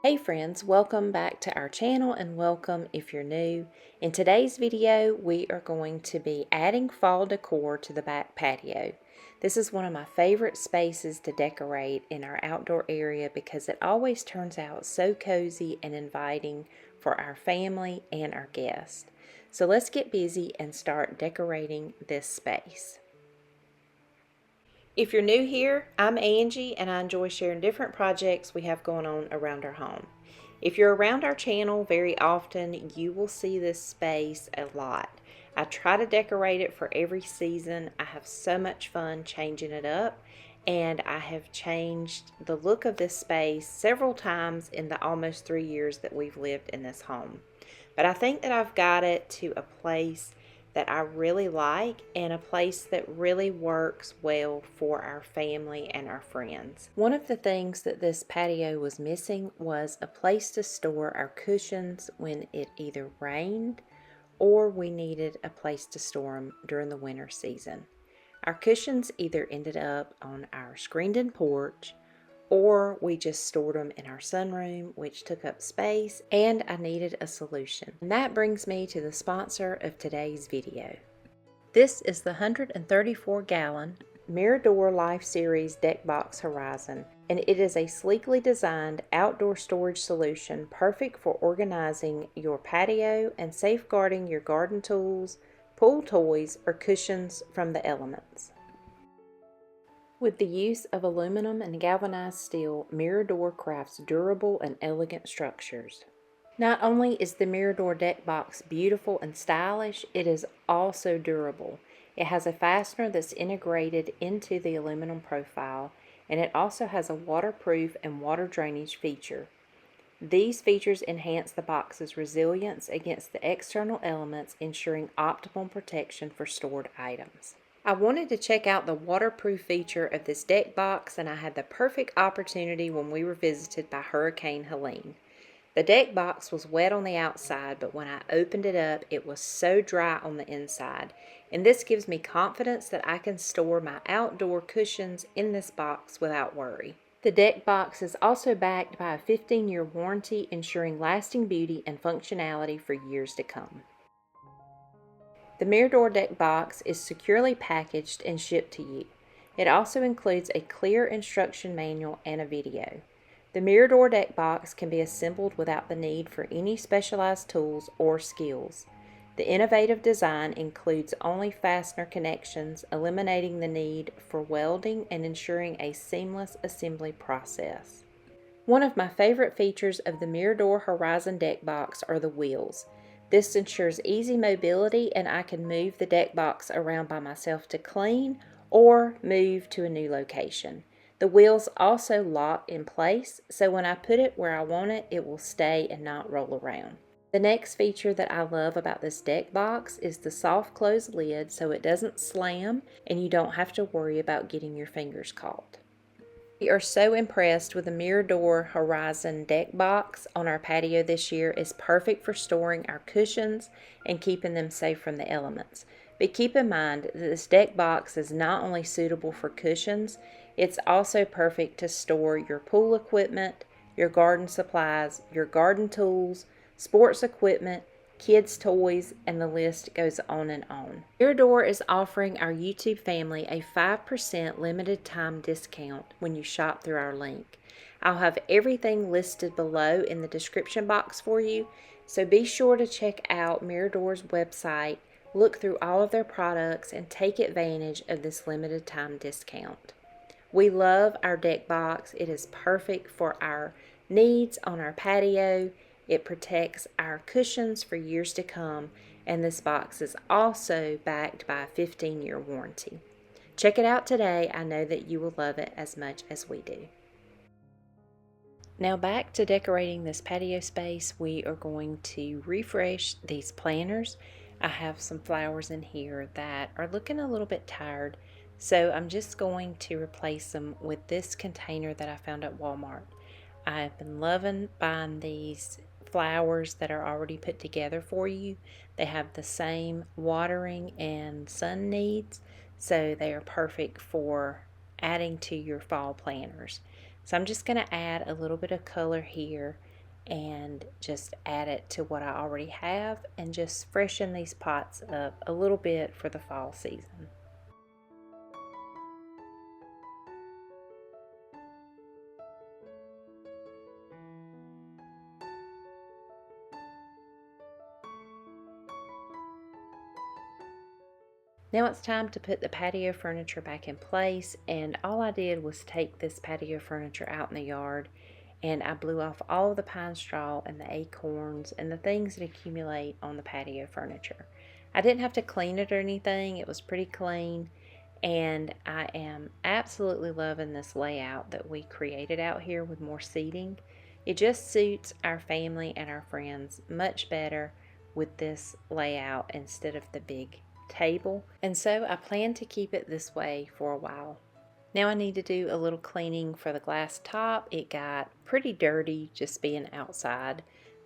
Hey friends, welcome back to our channel and welcome if you're new. In today's video, we are going to be adding fall decor to the back patio. This is one of my favorite spaces to decorate in our outdoor area because it always turns out so cozy and inviting for our family and our guests. So let's get busy and start decorating this space. If you're new here, I'm Angie and I enjoy sharing different projects we have going on around our home. If you're around our channel very often, you will see this space a lot. I try to decorate it for every season. I have so much fun changing it up, and I have changed the look of this space several times in the almost 3 years that we've lived in this home. But I think that I've got it to a place that I really like and a place that really works well for our family and our friends. One of the things that this patio was missing was a place to store our cushions when it either rained or we needed a place to store them during the winter season. Our cushions either ended up on our screened-in porch or we just stored them in our sunroom, which took up space, and I needed a solution. And that brings me to the sponsor of today's video. This is the 134-gallon Mirador Life Series Deck Box Horizon, and it is a sleekly designed outdoor storage solution perfect for organizing your patio and safeguarding your garden tools, pool toys, or cushions from the elements. With the use of aluminum and galvanized steel, Mirador crafts durable and elegant structures. Not only is the Mirador Deck Box beautiful and stylish, it is also durable. It has a fastener that's integrated into the aluminum profile, and it also has a waterproof and water drainage feature. These features enhance the box's resilience against the external elements, ensuring optimal protection for stored items. I wanted to check out the waterproof feature of this deck box, and I had the perfect opportunity when we were visited by Hurricane Helene. The deck box was wet on the outside, but when I opened it up, it was so dry on the inside. And this gives me confidence that I can store my outdoor cushions in this box without worry. The deck box is also backed by a 15-year warranty, ensuring lasting beauty and functionality for years to come. The Mirador Deck Box is securely packaged and shipped to you. It also includes a clear instruction manual and a video. The Mirador Deck Box can be assembled without the need for any specialized tools or skills. The innovative design includes only fastener connections, eliminating the need for welding and ensuring a seamless assembly process. One of my favorite features of the Mirador Horizon Deck Box are the wheels. This ensures easy mobility, and I can move the deck box around by myself to clean or move to a new location. The wheels also lock in place, so when I put it where I want it, it will stay and not roll around. The next feature that I love about this deck box is the soft close lid, so it doesn't slam and you don't have to worry about getting your fingers caught. We are so impressed with the Mirador Horizon Deck Box on our patio this year. It's perfect for storing our cushions and keeping them safe from the elements. But keep in mind that this deck box is not only suitable for cushions, it's also perfect to store your pool equipment, your garden supplies, your garden tools, sports equipment, kids' toys, and the list goes on and on. Mirador is offering our YouTube family a 5% limited time discount when you shop through our link. I'll have everything listed below in the description box for you, so be sure to check out Mirador's website, look through all of their products, and take advantage of this limited time discount. We love our deck box. It is perfect for our needs on our patio. It protects our cushions for years to come, and this box is also backed by a 15-year warranty. Check it out today. I know that you will love it as much as we do. Now back to decorating this patio space, we are going to refresh these planters. I have some flowers in here that are looking a little bit tired, so I'm just going to replace them with this container that I found at Walmart. I've been loving buying these flowers that are already put together for you. They have the same watering and sun needs, so they are perfect for adding to your fall planters. So I'm just going to add a little bit of color here and just add it to what I already have and just freshen these pots up a little bit for the fall season. Now it's time to put the patio furniture back in place, and all I did was take this patio furniture out in the yard and I blew off all the pine straw and the acorns and the things that accumulate on the patio furniture. I didn't have to clean it or anything, it was pretty clean, and I am absolutely loving this layout that we created out here with more seating. It just suits our family and our friends much better with this layout instead of the big table, and so I plan to keep it this way for a while. Now I need to do a little cleaning for the glass top. It got pretty dirty just being outside,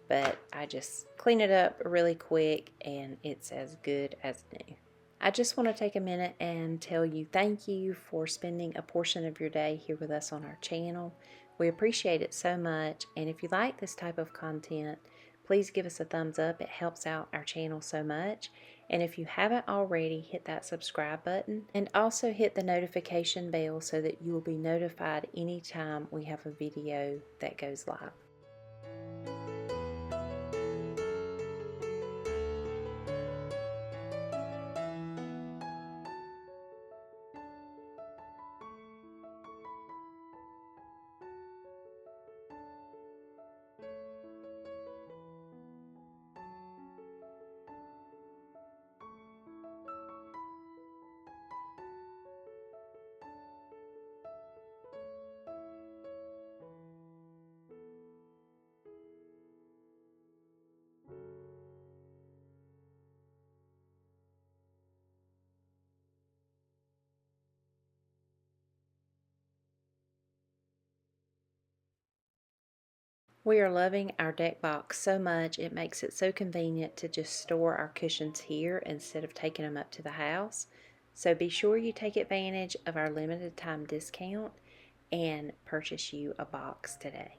but I just clean it up really quick and it's as good as new. I just want to take a minute and tell you thank you for spending a portion of your day here with us on our channel. We appreciate it so much, and if you like this type of content, please give us a thumbs up. It helps out our channel so much. And if you haven't already, hit that subscribe button and also hit the notification bell so that you will be notified anytime we have a video that goes live. We are loving our deck box so much, it makes it so convenient to just store our cushions here instead of taking them up to the house. So be sure you take advantage of our limited time discount and purchase you a box today.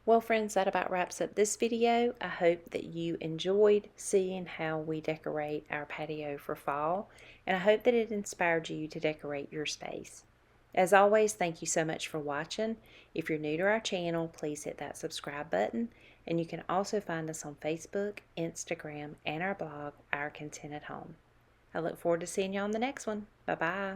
Well, friends, that about wraps up this video. I hope that you enjoyed seeing how we decorate our patio for fall, and I hope that it inspired you to decorate your space. As always, thank you so much for watching. If you're new to our channel, please hit that subscribe button, and you can also find us on Facebook, Instagram, and our blog, Our Contented Home. I look forward to seeing you on the next one. Bye-bye.